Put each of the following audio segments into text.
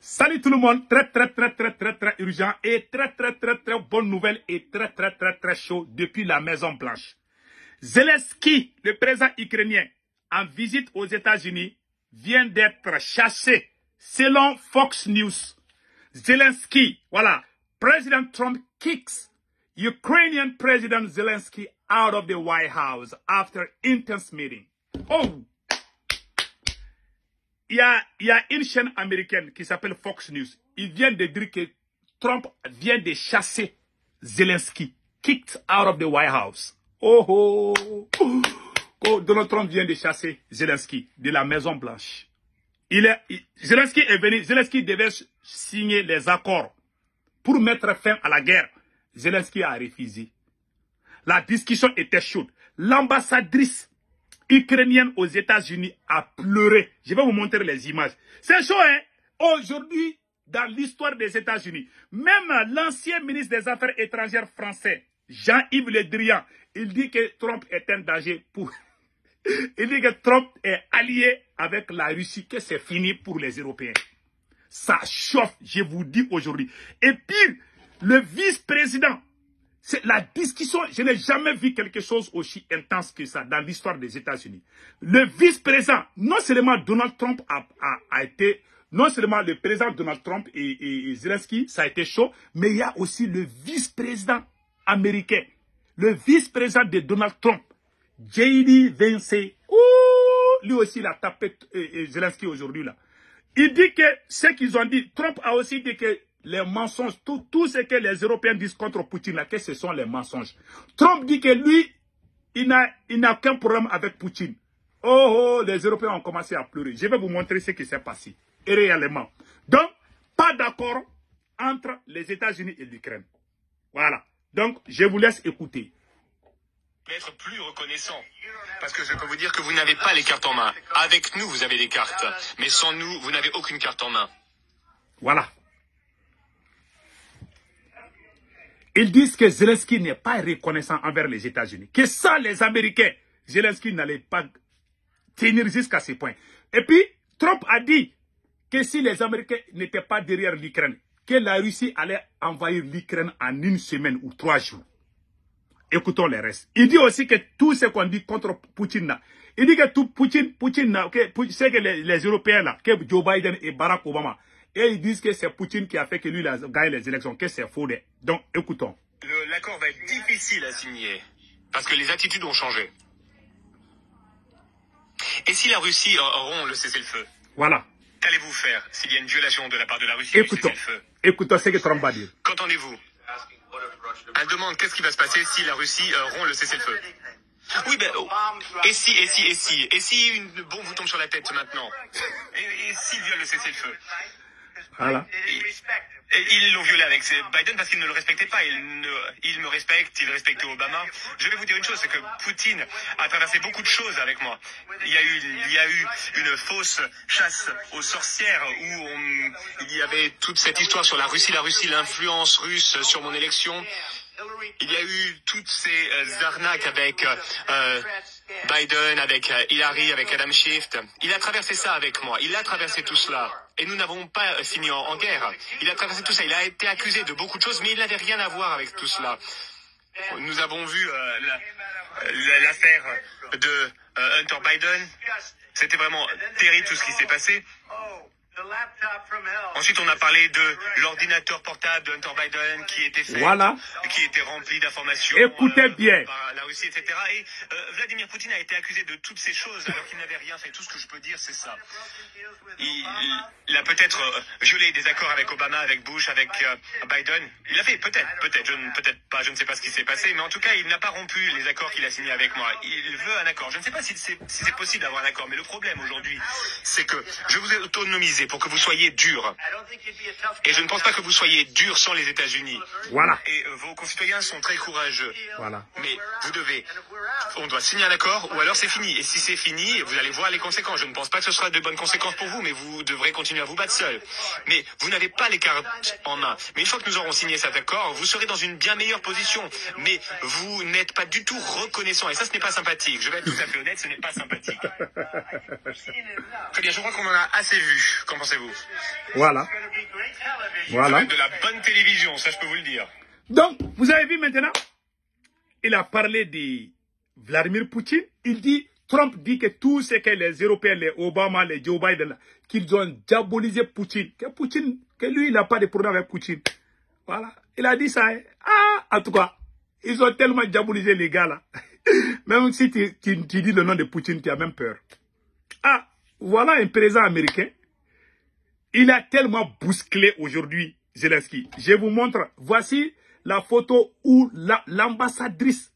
Salut tout le monde, très urgent et très bonne nouvelle et très chaud depuis la Maison Blanche. Zelensky, le président ukrainien, en visite aux États-Unis, vient d'être chassé selon Fox News. Zelensky, voilà, President Trump kicks Ukrainian President Zelensky out of the White House after intense meeting. Oh! Il y a une chaîne américaine qui s'appelle Fox News. Ils viennent de dire que Trump vient de chasser Zelensky, kicked out of the White House. Oh, Donald Trump vient de chasser Zelensky de la Maison Blanche. Zelensky est venu, Zelensky devait signer les accords pour mettre fin à la guerre. Zelensky a refusé. La discussion était chaude. L'ambassadrice ukrainienne aux États-Unis a pleuré. Je vais vous montrer les images. C'est chaud, hein? Aujourd'hui, dans l'histoire des États-Unis, même l'ancien ministre des Affaires étrangères français, Jean-Yves Le Drian, il dit que Trump est un danger pour... Il dit que Trump est allié avec la Russie, que c'est fini pour les Européens. Ça chauffe, je vous dis aujourd'hui. Et pire, le vice-président, c'est la discussion, je n'ai jamais vu quelque chose aussi intense que ça dans l'histoire des États-Unis. Le vice-président, non seulement Donald Trump a été, non seulement le président Donald Trump et Zelensky, ça a été chaud, mais il y a aussi le vice-président américain, le vice-président de Donald Trump, J.D. Vance. Lui aussi, il a tapé Zelensky aujourd'hui là. Il dit que ce qu'ils ont dit, Trump a aussi dit que les mensonges, tout ce que les Européens disent contre Poutine, là, que ce sont les mensonges. Trump dit que lui, il n'a aucun problème avec Poutine. Les Européens ont commencé à pleurer. Je vais vous montrer ce qui s'est passé. Et réellement. Donc, pas d'accord entre les États-Unis et l'Ukraine. Voilà. Donc, je vous laisse écouter. Être plus reconnaissant. Parce que je peux vous dire que vous n'avez pas les cartes en main. Avec nous, vous avez des cartes. Mais sans nous, vous n'avez aucune carte en main. Voilà. Ils disent que Zelensky n'est pas reconnaissant envers les États-Unis. Que sans les Américains, Zelensky n'allait pas tenir jusqu'à ce point. Et puis, Trump a dit que si les Américains n'étaient pas derrière l'Ukraine, que la Russie allait envahir l'Ukraine en 1 semaine ou 3 jours. Écoutons les restes. Il dit aussi que tout ce qu'on dit contre Poutine là, il dit que tout Poutine c'est que les Européens là, que Joe Biden et Barack Obama, et ils disent que c'est Poutine qui a fait que lui a gagné les élections, que c'est faux. Donc, écoutons. L'accord va être difficile à signer, parce que les attitudes ont changé. Et si la Russie rompt le cessez-le-feu? Voilà. Qu'allez-vous faire s'il y a une violation de la part de la Russie du cessez-le-feu? Écoutons ce que Trump va dire. Qu'entendez-vous? Elle demande qu'est-ce qui va se passer si la Russie rompt le cessez-le-feu. Oui, ben, et si une bombe vous tombe sur la tête maintenant? Et s'il viole le cessez-le-feu? Voilà. Et ils l'ont violé avec Biden parce qu'il ne le respectait pas. Il me respecte, il respectait Obama. Je vais vous dire une chose, c'est que Poutine a traversé beaucoup de choses avec moi. Il y a eu une fausse chasse aux sorcières où il y avait toute cette histoire sur la Russie, l'influence russe sur mon élection. Il y a eu toutes ces arnaques avec Biden, avec Hillary, avec Adam Schiff. Il a traversé ça avec moi. Il a traversé tout cela. Et nous n'avons pas fini en guerre. Il a traversé tout ça. Il a été accusé de beaucoup de choses, mais il n'avait rien à voir avec tout cela. Nous avons vu l'affaire de Hunter Biden. C'était vraiment terrible tout ce qui s'est passé. Ensuite, on a parlé de l'ordinateur portable de Hunter Biden qui était fait, voilà, qui était rempli d'informations écoutez bien. Par la Russie, etc. Et Vladimir Poutine a été accusé de toutes ces choses alors qu'il n'avait rien fait. Tout ce que je peux dire, c'est ça. Il a peut-être violé des accords avec Obama, avec Bush, avec Biden. Il a fait peut-être pas, je ne sais pas ce qui s'est passé, mais en tout cas, il n'a pas rompu les accords qu'il a signés avec moi. Il veut un accord. Je ne sais pas si c'est possible d'avoir un accord, mais le problème aujourd'hui, c'est que je vous ai autonomisé pour que vous soyez dur. Et je ne pense pas que vous soyez dur sans les États-Unis. Voilà. Et vos concitoyens sont très courageux. Voilà. Mais on doit signer un accord ou alors c'est fini. Et si c'est fini, vous allez voir les conséquences. Je ne pense pas que ce sera de bonnes conséquences pour vous, mais vous devrez continuer à vous battre seul. Mais vous n'avez pas les cartes en main. Mais une fois que nous aurons signé cet accord, vous serez dans une bien meilleure position. Mais vous n'êtes pas du tout reconnaissant. Et ça, ce n'est pas sympathique. Je vais être tout à fait honnête, ce n'est pas sympathique. Très bien, je crois qu'on en a assez vu. Qu'en pensez-vous? Voilà. Voilà. Ça va être de la bonne télévision, ça je peux vous le dire. Donc, vous avez vu maintenant, il a parlé de Vladimir Poutine. Il dit, Trump dit que tout ce que les Européens, les Obama, les Joe Biden, qu'ils ont diabolisé Poutine. Que lui, il n'a pas de problème avec Poutine. Voilà. Il a dit ça. Hein. Ah, en tout cas, ils ont tellement diabolisé les gars là. Même si tu dis le nom de Poutine, tu as même peur. Ah, voilà un président américain. Il a tellement bousculé aujourd'hui, Zelensky. Je vous montre. Voici la photo où l'ambassadrice,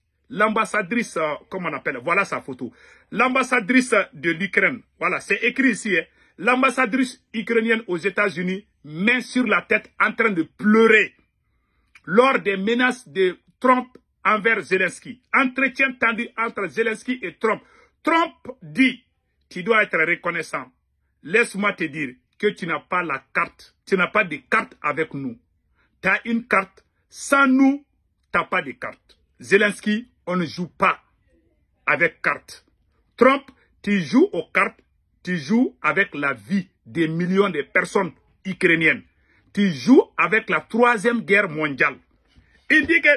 comment on appelle, voilà sa photo. L'ambassadrice de l'Ukraine, voilà, c'est écrit ici. Hein. L'ambassadrice ukrainienne aux États-Unis, main sur la tête, en train de pleurer lors des menaces de Trump envers Zelensky. Entretien tendu entre Zelensky et Trump. Trump dit, tu dois être reconnaissant. Laisse-moi te dire que tu n'as pas la carte. Tu n'as pas de carte avec nous. Tu as une carte. Sans nous, tu n'as pas de carte. Zelensky, on ne joue pas avec carte. Trump, tu joues aux cartes. Tu joues avec la vie des millions de personnes ukrainiennes. Tu joues avec la 3e guerre mondiale.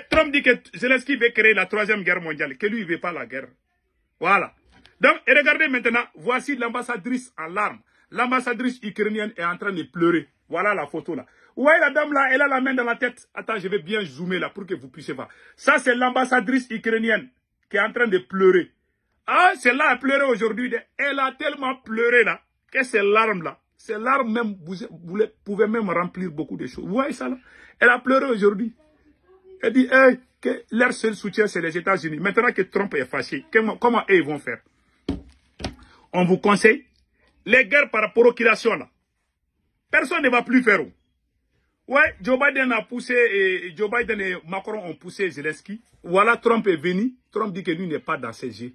Trump dit que Zelensky veut créer la 3e guerre mondiale, que lui, il ne veut pas la guerre. Voilà. Donc, et regardez maintenant, voici l'ambassadrice en larmes. L'ambassadrice ukrainienne est en train de pleurer. Voilà la photo là. Vous voyez la dame là, elle a la main dans la tête. Attends, je vais bien zoomer là pour que vous puissiez voir. Ça, c'est l'ambassadrice ukrainienne qui est en train de pleurer. Ah, c'est là, elle pleurait aujourd'hui. Elle a tellement pleuré là, que ces larmes là, ces larmes même, vous pouvez même remplir beaucoup de choses. Vous voyez ça là? Elle a pleuré aujourd'hui. Elle dit, hey, que leur seul soutien, c'est les États-Unis. Maintenant que Trump est fâché, comment eux, ils vont faire? On vous conseille, les guerres par procuration, là, personne ne va plus faire. Ouais, Joe Biden a poussé, Joe Biden et Macron ont poussé Zelensky. Voilà, Trump est venu. Trump dit que lui n'est pas dans ces jeux.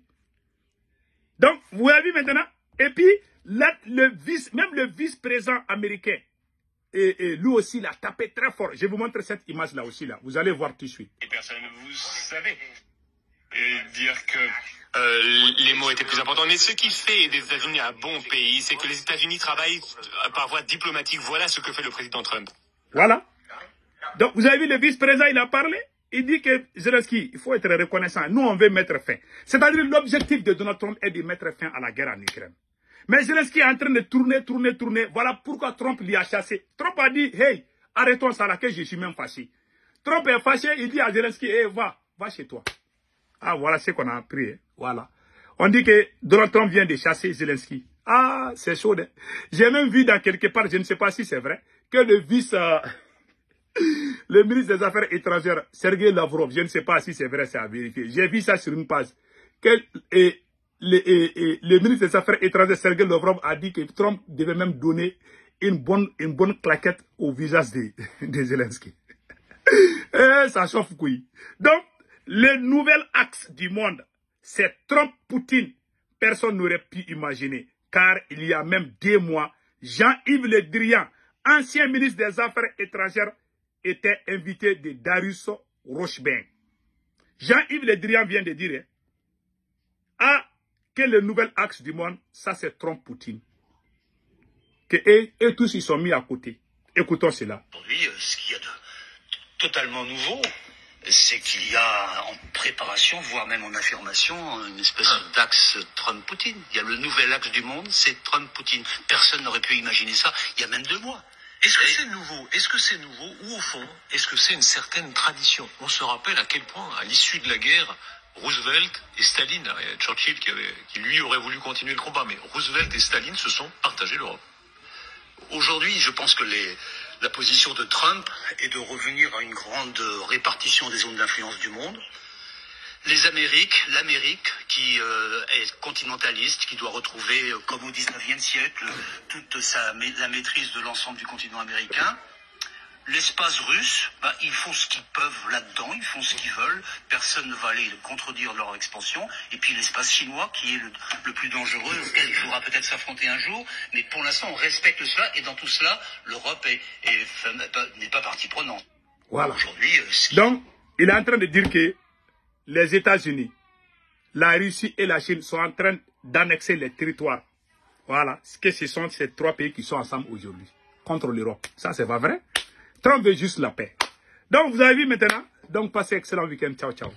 Donc, vous avez vu maintenant? Et puis, là, même le vice-président américain, et lui aussi, il a tapé très fort. Je vous montre cette image-là aussi, là. Vous allez voir tout de suite. Et personne, vous savez. Et dire que les mots étaient plus importants. Mais ce qui fait des États-Unis un bon pays, c'est que les États-Unis travaillent par voie diplomatique. Voilà ce que fait le président Trump. Voilà. Donc, vous avez vu, le vice-président, il a parlé. Il dit que Zelensky, il faut être reconnaissant. Nous, on veut mettre fin. C'est-à-dire, l'objectif de Donald Trump est de mettre fin à la guerre en Ukraine. Mais Zelensky est en train de tourner. Voilà pourquoi Trump l'y a chassé. Trump a dit, hey, arrêtons ça là, que je suis même fâché. Trump est fâché, il dit à Zelensky, hey, va chez toi. Ah, voilà ce qu'on a appris. Hein. Voilà. On dit que Donald Trump vient de chasser Zelensky. Ah, c'est chaud. Hein. J'ai même vu dans quelque part, je ne sais pas si c'est vrai, que le ministre des Affaires étrangères, Sergei Lavrov, je ne sais pas si c'est vrai, c'est à vérifier. J'ai vu ça sur une page. Le ministre des Affaires étrangères, Sergei Lavrov, a dit que Trump devait même donner une bonne claquette au visage de Zelensky. Ça chauffe couille. Donc, le nouvel axe du monde, c'est Trump-Poutine. Personne n'aurait pu imaginer. Car il y a même 2 mois, Jean-Yves Le Drian, ancien ministre des Affaires étrangères, était invité de Darius Rochebin. Jean-Yves Le Drian vient de dire que le nouvel axe du monde, ça c'est Trump-Poutine. Que eux tous ils sont mis à côté. Écoutons cela. Aujourd'hui, ce qu'il y a de totalement nouveau, c'est qu'il y a en préparation, voire même en affirmation, une espèce d'axe Trump-Poutine. Il y a le nouvel axe du monde, c'est Trump-Poutine. Personne n'aurait pu imaginer ça il y a même 2 mois. Est-ce que c'est nouveau? Est-ce que c'est nouveau? Ou au fond, est-ce que c'est une certaine tradition? On se rappelle à quel point, à l'issue de la guerre, Roosevelt et Staline, Churchill qui lui aurait voulu continuer le combat, mais Roosevelt et Staline se sont partagés l'Europe. Aujourd'hui, je pense que la position de Trump est de revenir à une grande répartition des zones d'influence du monde. L'Amérique qui est continentaliste, qui doit retrouver, comme au 19e siècle, toute la maîtrise de l'ensemble du continent américain. L'espace russe, ils font ce qu'ils peuvent là-dedans, ils font ce qu'ils veulent, personne ne va aller contredire leur expansion. Et puis l'espace chinois, qui est le plus dangereux, auquel il faudra peut-être s'affronter un jour, mais pour l'instant on respecte cela, et dans tout cela, l'Europe n'est pas partie prenante. Voilà. Aujourd'hui, donc, il est en train de dire que les États-Unis, la Russie et la Chine sont en train d'annexer les territoires. Voilà, ce sont ces 3 pays qui sont ensemble aujourd'hui, contre l'Europe. Ça, c'est pas vrai. Trump veut juste la paix. Donc, vous avez vu maintenant. Donc, passez excellent week-end. Ciao, ciao.